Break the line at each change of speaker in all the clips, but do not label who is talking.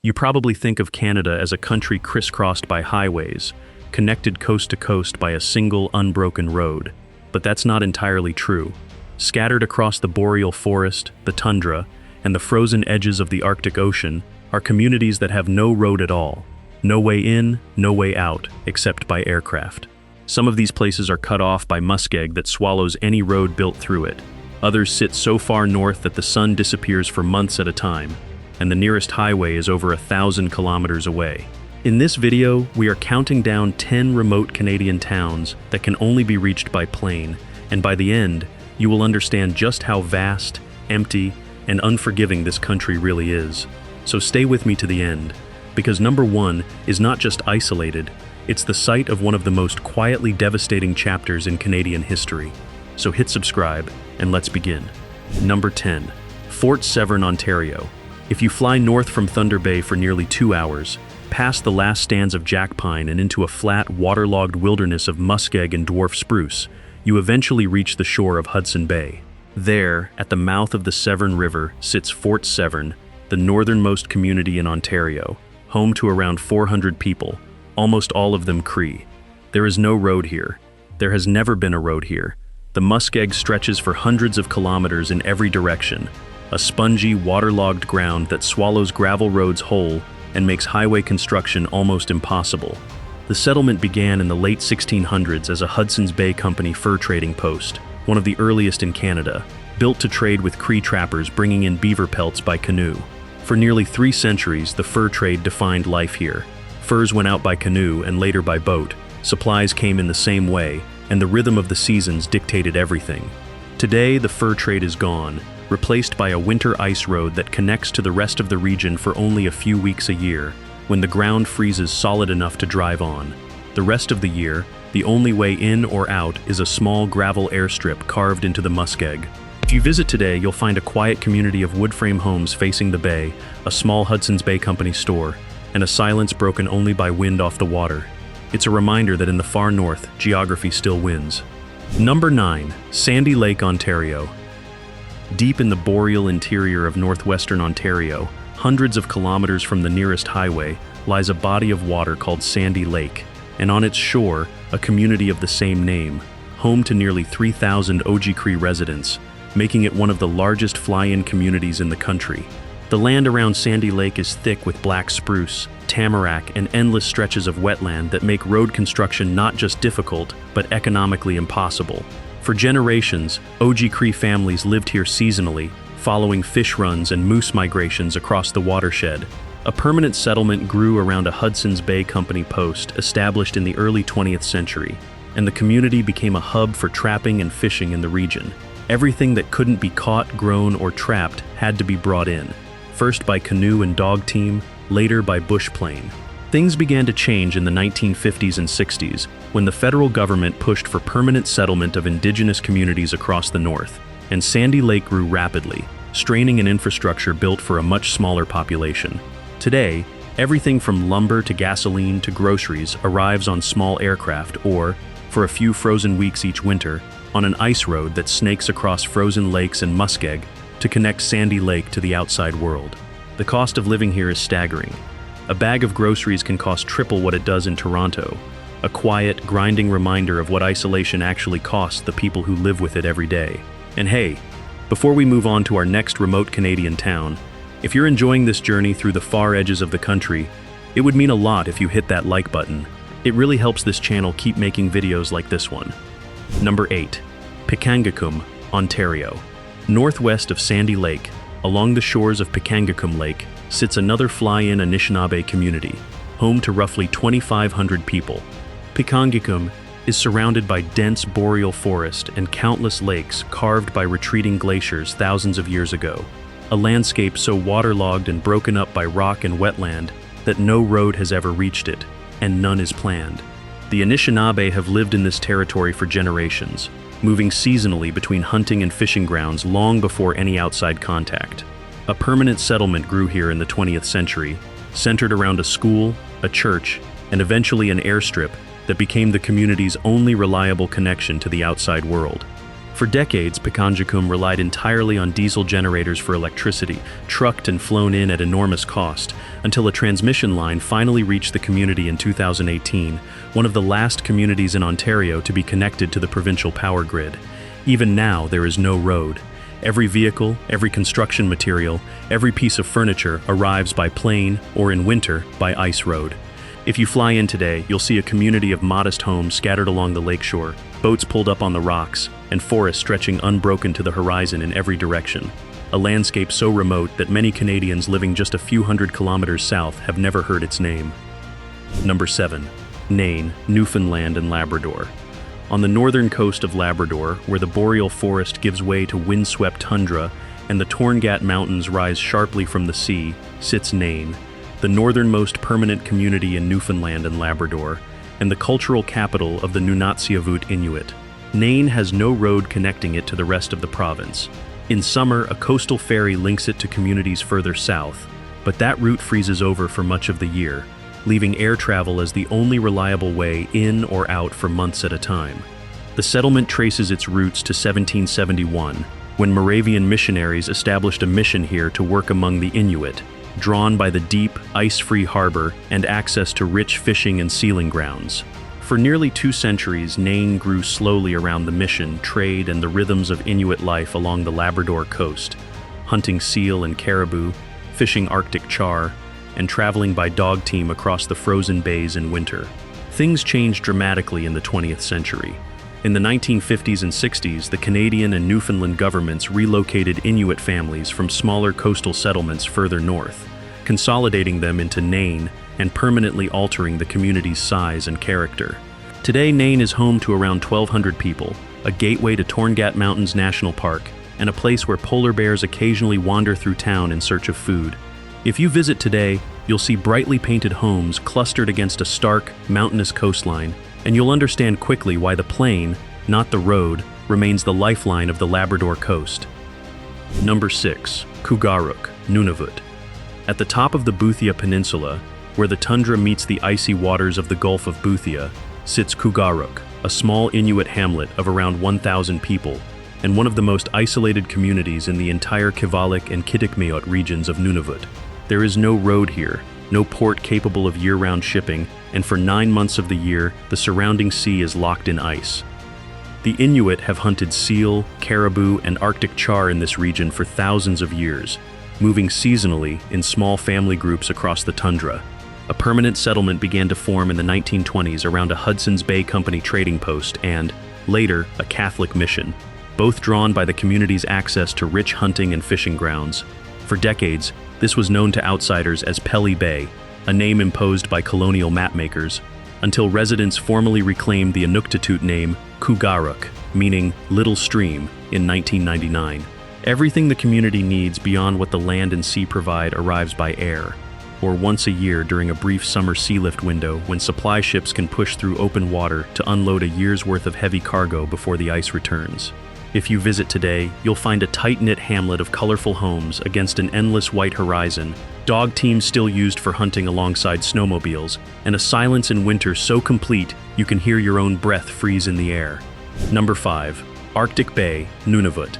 You probably think of Canada as a country crisscrossed by highways, connected coast to coast by a single unbroken road. But that's not entirely true. Scattered across the boreal forest, the tundra, and the frozen edges of the Arctic Ocean are communities that have no road at all. No way in, no way out, except by aircraft. Some of these places are cut off by muskeg that swallows any road built through it. Others sit so far north that the sun disappears for months at a time, and the nearest highway is over 1,000 kilometers away. In this video, we are counting down 10 remote Canadian towns that can only be reached by plane, and by the end, you will understand just how vast, empty, and unforgiving this country really is. So stay with me to the end, because number 1 is not just isolated, it's the site of one of the most quietly devastating chapters in Canadian history. So hit subscribe, and let's begin. Number 10. Fort Severn, Ontario. If you fly north from Thunder Bay for nearly 2 hours, past the last stands of jack pine and into a flat, waterlogged wilderness of muskeg and dwarf spruce, you eventually reach the shore of Hudson Bay. There, at the mouth of the Severn River, sits Fort Severn, the northernmost community in Ontario, home to around 400 people, almost all of them Cree. There is no road here. There has never been a road here. The muskeg stretches for hundreds of kilometers in every direction, a spongy, waterlogged ground that swallows gravel roads whole and makes highway construction almost impossible. The settlement began in the late 1600s as a Hudson's Bay Company fur trading post, one of the earliest in Canada, built to trade with Cree trappers bringing in beaver pelts by canoe. For nearly 3 centuries, the fur trade defined life here. Furs went out by canoe and later by boat. Supplies came in the same way, and the rhythm of the seasons dictated everything. Today, the fur trade is gone, replaced by a winter ice road that connects to the rest of the region for only a few weeks a year, when the ground freezes solid enough to drive on. The rest of the year, the only way in or out is a small gravel airstrip carved into the muskeg. If you visit today, you'll find a quiet community of wood frame homes facing the bay, a small Hudson's Bay Company store, and a silence broken only by wind off the water. It's a reminder that in the far north, geography still wins. Number 9. Sandy Lake, Ontario. Deep in the boreal interior of northwestern Ontario, hundreds of kilometers from the nearest highway, lies a body of water called Sandy Lake, and on its shore, a community of the same name, home to nearly 3,000 Ojibwe residents, making it one of the largest fly-in communities in the country. The land around Sandy Lake is thick with black spruce, tamarack, and endless stretches of wetland that make road construction not just difficult, but economically impossible. For generations, Ojibwe families lived here seasonally, following fish runs and moose migrations across the watershed. A permanent settlement grew around a Hudson's Bay Company post established in the early 20th century, and the community became a hub for trapping and fishing in the region. Everything that couldn't be caught, grown, or trapped had to be brought in, first by canoe and dog team, later by bush plane. Things began to change in the 1950s and 60s when the federal government pushed for permanent settlement of Indigenous communities across the north, and Sandy Lake grew rapidly, straining an infrastructure built for a much smaller population. Today, everything from lumber to gasoline to groceries arrives on small aircraft or, for a few frozen weeks each winter, on an ice road that snakes across frozen lakes and muskeg to connect Sandy Lake to the outside world. The cost of living here is staggering. A bag of groceries can cost triple what it does in Toronto, a quiet, grinding reminder of what isolation actually costs the people who live with it every day. And hey, before we move on to our next remote Canadian town, if you're enjoying this journey through the far edges of the country, it would mean a lot if you hit that like button. It really helps this channel keep making videos like this one. Number 8. Pikangikum, Ontario. Northwest of Sandy Lake, along the shores of Pikangikum Lake, sits another fly-in Anishinaabe community, home to roughly 2,500 people. Pikangikum is surrounded by dense boreal forest and countless lakes carved by retreating glaciers thousands of years ago, a landscape so waterlogged and broken up by rock and wetland that no road has ever reached it, and none is planned. The Anishinaabe have lived in this territory for generations, moving seasonally between hunting and fishing grounds long before any outside contact. A permanent settlement grew here in the 20th century, centered around a school, a church, and eventually an airstrip that became the community's only reliable connection to the outside world. For decades, Pakanjakum relied entirely on diesel generators for electricity, trucked and flown in at enormous cost, until a transmission line finally reached the community in 2018, one of the last communities in Ontario to be connected to the provincial power grid. Even now, there is no road. Every vehicle, every construction material, every piece of furniture arrives by plane or, in winter, by ice road. If you fly in today, you'll see a community of modest homes scattered along the lakeshore, boats pulled up on the rocks, and forests stretching unbroken to the horizon in every direction. A landscape so remote that many Canadians living just a few hundred kilometers south have never heard its name. Number 7. Nain, Newfoundland and Labrador. On the northern coast of Labrador, where the boreal forest gives way to windswept tundra and the Torngat Mountains rise sharply from the sea, sits Nain, the northernmost permanent community in Newfoundland and Labrador, and the cultural capital of the Nunatsiavut Inuit. Nain has no road connecting it to the rest of the province. In summer, a coastal ferry links it to communities further south, but that route freezes over for much of the year, leaving air travel as the only reliable way in or out for months at a time. The settlement traces its roots to 1771, when Moravian missionaries established a mission here to work among the Inuit, drawn by the deep, ice-free harbor and access to rich fishing and sealing grounds. For nearly 2 centuries, Nain grew slowly around the mission, trade, and the rhythms of Inuit life along the Labrador coast, hunting seal and caribou, fishing Arctic char, and traveling by dog team across the frozen bays in winter. Things changed dramatically in the 20th century. In the 1950s and 60s, the Canadian and Newfoundland governments relocated Inuit families from smaller coastal settlements further north, consolidating them into Nain and permanently altering the community's size and character. Today, Nain is home to around 1,200 people, a gateway to Torngat Mountains National Park, and a place where polar bears occasionally wander through town in search of food. If you visit today, you'll see brightly painted homes clustered against a stark, mountainous coastline, and you'll understand quickly why the plain, not the road, remains the lifeline of the Labrador coast. Number 6. Kugaruk, Nunavut. At the top of the Boothia Peninsula, where the tundra meets the icy waters of the Gulf of Boothia, sits Kugaruk, a small Inuit hamlet of around 1,000 people, and one of the most isolated communities in the entire Kivalliq and Kitikmeot regions of Nunavut. There is no road here, no port capable of year-round shipping, and for 9 months of the year, the surrounding sea is locked in ice. The Inuit have hunted seal, caribou, and Arctic char in this region for thousands of years, moving seasonally in small family groups across the tundra. A permanent settlement began to form in the 1920s around a Hudson's Bay Company trading post and, later, a Catholic mission, both drawn by the community's access to rich hunting and fishing grounds. For decades, this was known to outsiders as Pelly Bay, a name imposed by colonial mapmakers, until residents formally reclaimed the Inuktitut name Kugaruk, meaning Little Stream, in 1999. Everything the community needs beyond what the land and sea provide arrives by air, or once a year during a brief summer sealift window when supply ships can push through open water to unload a year's worth of heavy cargo before the ice returns. If you visit today, you'll find a tight-knit hamlet of colorful homes against an endless white horizon, dog teams still used for hunting alongside snowmobiles, and a silence in winter so complete you can hear your own breath freeze in the air. Number 5. Arctic Bay, Nunavut.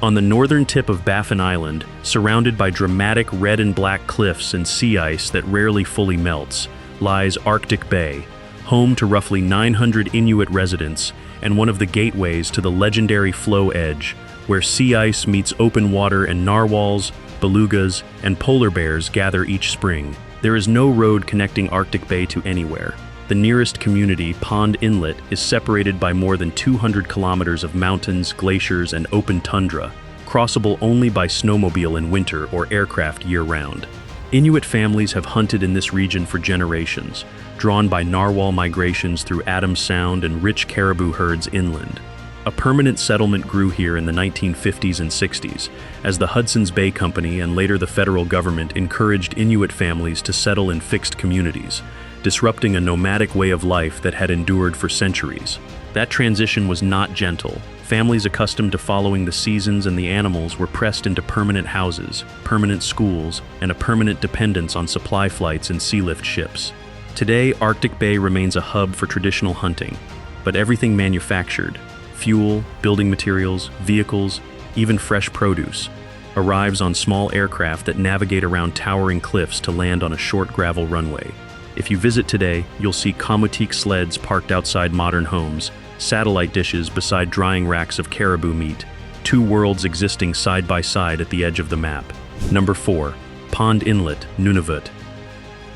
On the northern tip of Baffin Island, surrounded by dramatic red and black cliffs and sea ice that rarely fully melts, lies Arctic Bay, home to roughly 900 Inuit residents and one of the gateways to the legendary flow edge, where sea ice meets open water and narwhals, belugas, and polar bears gather each spring. There is no road connecting Arctic Bay to anywhere. The nearest community, Pond Inlet, is separated by more than 200 kilometers of mountains, glaciers, and open tundra, crossable only by snowmobile in winter or aircraft year-round. Inuit families have hunted in this region for generations, drawn by narwhal migrations through Adams Sound and rich caribou herds inland. A permanent settlement grew here in the 1950s and 60s, as the Hudson's Bay Company and later the federal government encouraged Inuit families to settle in fixed communities, disrupting a nomadic way of life that had endured for centuries. That transition was not gentle. Families accustomed to following the seasons and the animals were pressed into permanent houses, permanent schools, and a permanent dependence on supply flights and sealift ships. Today, Arctic Bay remains a hub for traditional hunting, but everything manufactured, Fuel, building materials, vehicles, even fresh produce arrives on small aircraft that navigate around towering cliffs to land on a short gravel runway. If you visit today, you'll see Komutik sleds parked outside modern homes, satellite dishes beside drying racks of caribou meat, two worlds existing side by side at the edge of the map. Number 4. Pond Inlet, Nunavut.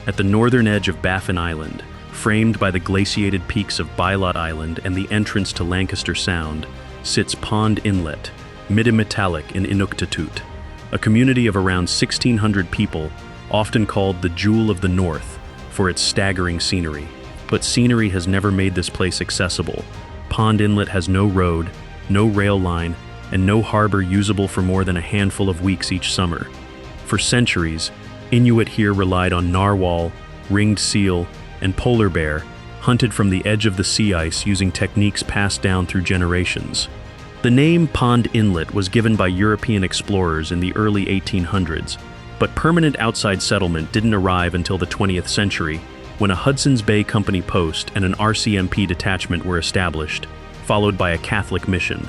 At the northern edge of Baffin Island, framed by the glaciated peaks of Bylot Island and the entrance to Lancaster Sound, sits Pond Inlet, Midimetallic in Inuktitut, a community of around 1,600 people, often called the Jewel of the North, for its staggering scenery. But scenery has never made this place accessible. Pond Inlet has no road, no rail line, and no harbor usable for more than a handful of weeks each summer. For centuries, Inuit here relied on narwhal, ringed seal, and polar bear, hunted from the edge of the sea ice using techniques passed down through generations. The name Pond Inlet was given by European explorers in the early 1800s, but permanent outside settlement didn't arrive until the 20th century, when a Hudson's Bay Company post and an RCMP detachment were established, followed by a Catholic mission.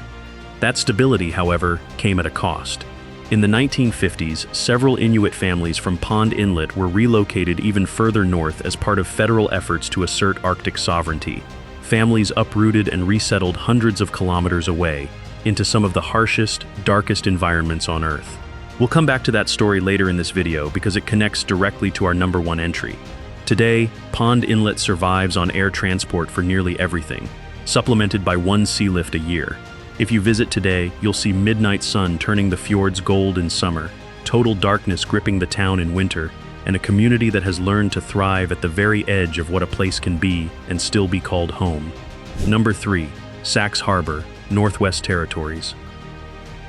That stability, however, came at a cost. In the 1950s, several Inuit families from Pond Inlet were relocated even further north as part of federal efforts to assert Arctic sovereignty. Families uprooted and resettled hundreds of kilometers away into some of the harshest, darkest environments on Earth. We'll come back to that story later in this video because it connects directly to our number 1 entry. Today, Pond Inlet survives on air transport for nearly everything, supplemented by 1 sea lift a year. If you visit today, you'll see midnight sun turning the fjords gold in summer, total darkness gripping the town in winter, and a community that has learned to thrive at the very edge of what a place can be and still be called home. Number 3. Sax Harbor, Northwest Territories.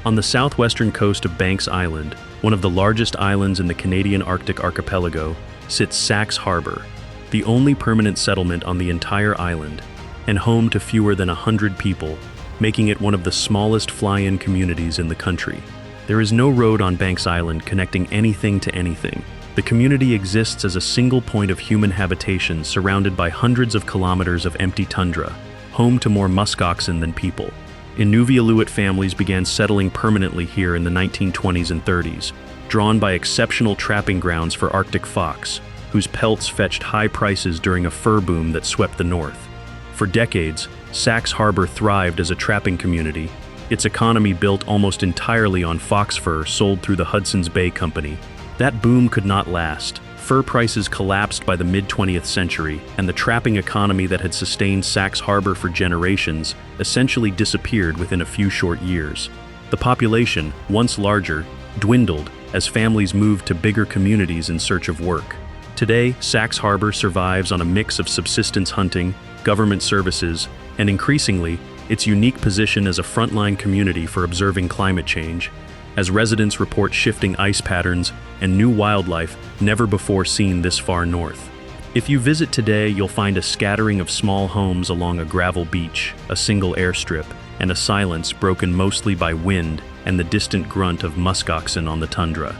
On the southwestern coast of Banks Island, one of the largest islands in the Canadian Arctic archipelago, sits Sax Harbor, the only permanent settlement on the entire island, and home to fewer than 100 people, making it one of the smallest fly-in communities in the country. There is no road on Banks Island connecting anything to anything. The community exists as a single point of human habitation surrounded by hundreds of kilometers of empty tundra, home to more muskoxen than people. Inuvialuit families began settling permanently here in the 1920s and 30s, drawn by exceptional trapping grounds for Arctic fox, whose pelts fetched high prices during a fur boom that swept the north. For decades, Sax Harbor thrived as a trapping community, its economy built almost entirely on fox fur sold through the Hudson's Bay Company. That boom could not last. Fur prices collapsed by the mid-20th century, and the trapping economy that had sustained Sax Harbor for generations essentially disappeared within a few short years. The population, once larger, dwindled as families moved to bigger communities in search of work. Today, Sax Harbor survives on a mix of subsistence hunting, government services, and increasingly, its unique position as a frontline community for observing climate change, as residents report shifting ice patterns and new wildlife never before seen this far north. If you visit today, you'll find a scattering of small homes along a gravel beach, a single airstrip, and a silence broken mostly by wind and the distant grunt of muskoxen on the tundra.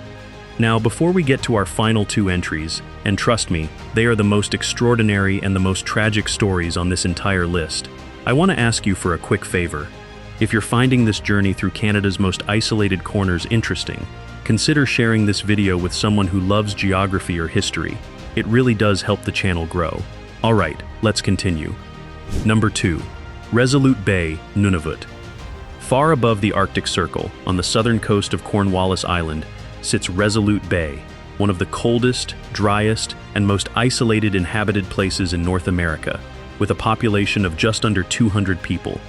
Now, before we get to our final 2 entries, and trust me, they are the most extraordinary and the most tragic stories on this entire list, I want to ask you for a quick favor. If you're finding this journey through Canada's most isolated corners interesting, consider sharing this video with someone who loves geography or history. It really does help the channel grow. Alright, let's continue. Number 2. Resolute Bay, Nunavut. Far above the Arctic Circle, on the southern coast of Cornwallis Island, sits Resolute Bay, one of the coldest, driest, and most isolated inhabited places in North America, with a population of just under 200 people.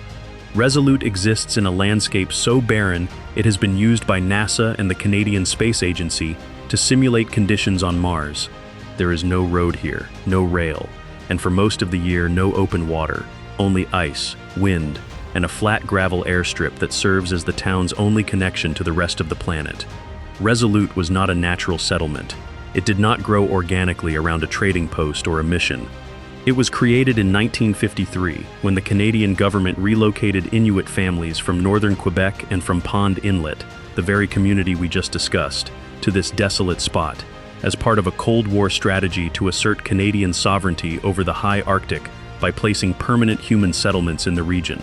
Resolute exists in a landscape so barren it has been used by NASA and the Canadian Space Agency to simulate conditions on Mars. There is no road here, no rail, and for most of the year no open water, only ice, wind, and a flat gravel airstrip that serves as the town's only connection to the rest of the planet. Resolute was not a natural settlement. It did not grow organically around a trading post or a mission. It was created in 1953 when the Canadian government relocated Inuit families from northern Quebec and from Pond Inlet, the very community we just discussed, to this desolate spot, as part of a Cold War strategy to assert Canadian sovereignty over the high Arctic by placing permanent human settlements in the region.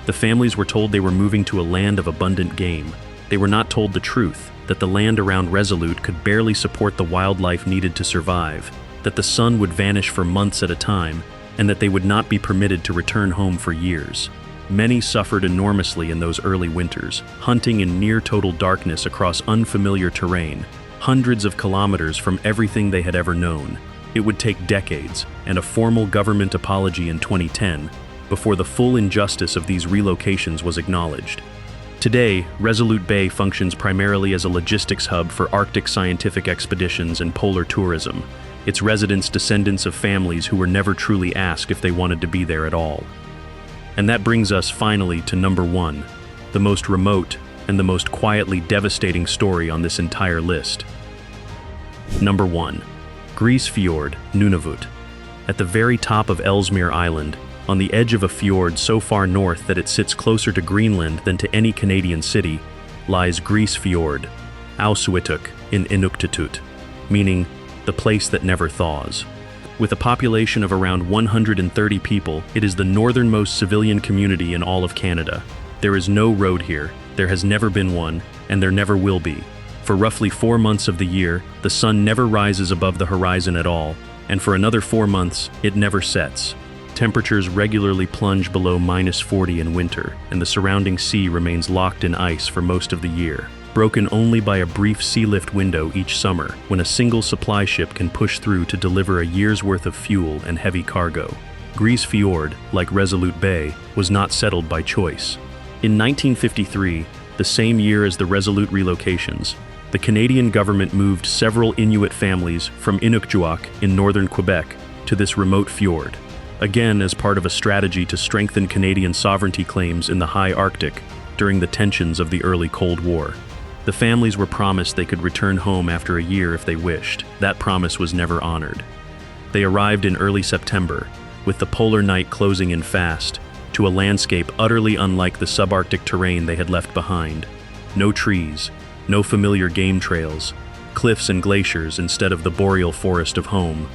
The families were told they were moving to a land of abundant game. They were not told the truth, that the land around Resolute could barely support the wildlife needed to survive, that the sun would vanish for months at a time, and that they would not be permitted to return home for years. Many suffered enormously in those early winters, hunting in near-total darkness across unfamiliar terrain, hundreds of kilometers from everything they had ever known. It would take decades, and a formal government apology in 2010, before the full injustice of these relocations was acknowledged. Today, Resolute Bay functions primarily as a logistics hub for Arctic scientific expeditions and polar tourism, its residents descendants of families who were never truly asked if they wanted to be there at all. And that brings us finally to number 1, the most remote and the most quietly devastating story on this entire list. Number 1. Grise Fjord, Nunavut. At the very top of Ellesmere Island, on the edge of a fjord so far north that it sits closer to Greenland than to any Canadian city, lies Grise Fjord, Auswituk in Inuktitut, meaning the place that never thaws. With a population of around 130 people, it is the northernmost civilian community in all of Canada. There is no road here, there has never been one, and there never will be. For roughly 4 months of the year, the sun never rises above the horizon at all, and for another 4 months, it never sets. Temperatures regularly plunge below -40 in winter, and the surrounding sea remains locked in ice for most of the year, broken only by a brief sea lift window each summer when a single supply ship can push through to deliver a year's worth of fuel and heavy cargo. Grise Fjord, like Resolute Bay, was not settled by choice. In 1953, the same year as the Resolute relocations, the Canadian government moved several Inuit families from Inukjuak in northern Quebec to this remote fjord, again as part of a strategy to strengthen Canadian sovereignty claims in the high Arctic during the tensions of the early Cold War. The families were promised they could return home after a year if they wished. That promise was never honored. They arrived in early September, with the polar night closing in fast, to a landscape utterly unlike the subarctic terrain they had left behind. No trees, no familiar game trails, cliffs and glaciers instead of the boreal forest of home.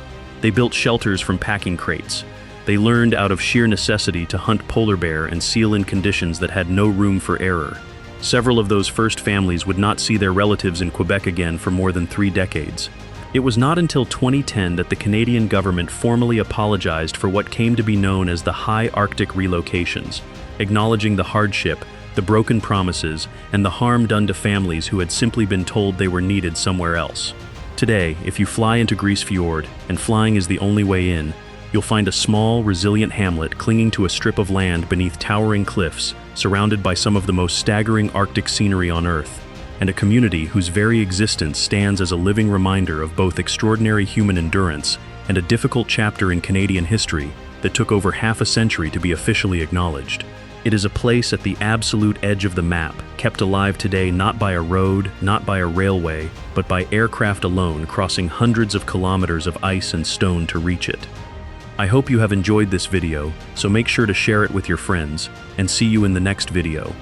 They built shelters from packing crates. They learned out of sheer necessity to hunt polar bear and seal in conditions that had no room for error. Several of those first families would not see their relatives in Quebec again for more than 3 decades. It was not until 2010 that the Canadian government formally apologized for what came to be known as the High Arctic relocations, acknowledging the hardship, the broken promises, and the harm done to families who had simply been told they were needed somewhere else. Today, if you fly into Grise Fjord, and flying is the only way in, you'll find a small, resilient hamlet clinging to a strip of land beneath towering cliffs, surrounded by some of the most staggering Arctic scenery on Earth, and a community whose very existence stands as a living reminder of both extraordinary human endurance and a difficult chapter in Canadian history that took over half a century to be officially acknowledged. It is a place at the absolute edge of the map, kept alive today not by a road, not by a railway, but by aircraft alone crossing hundreds of kilometers of ice and stone to reach it. I hope you have enjoyed this video, so make sure to share it with your friends, and see you in the next video.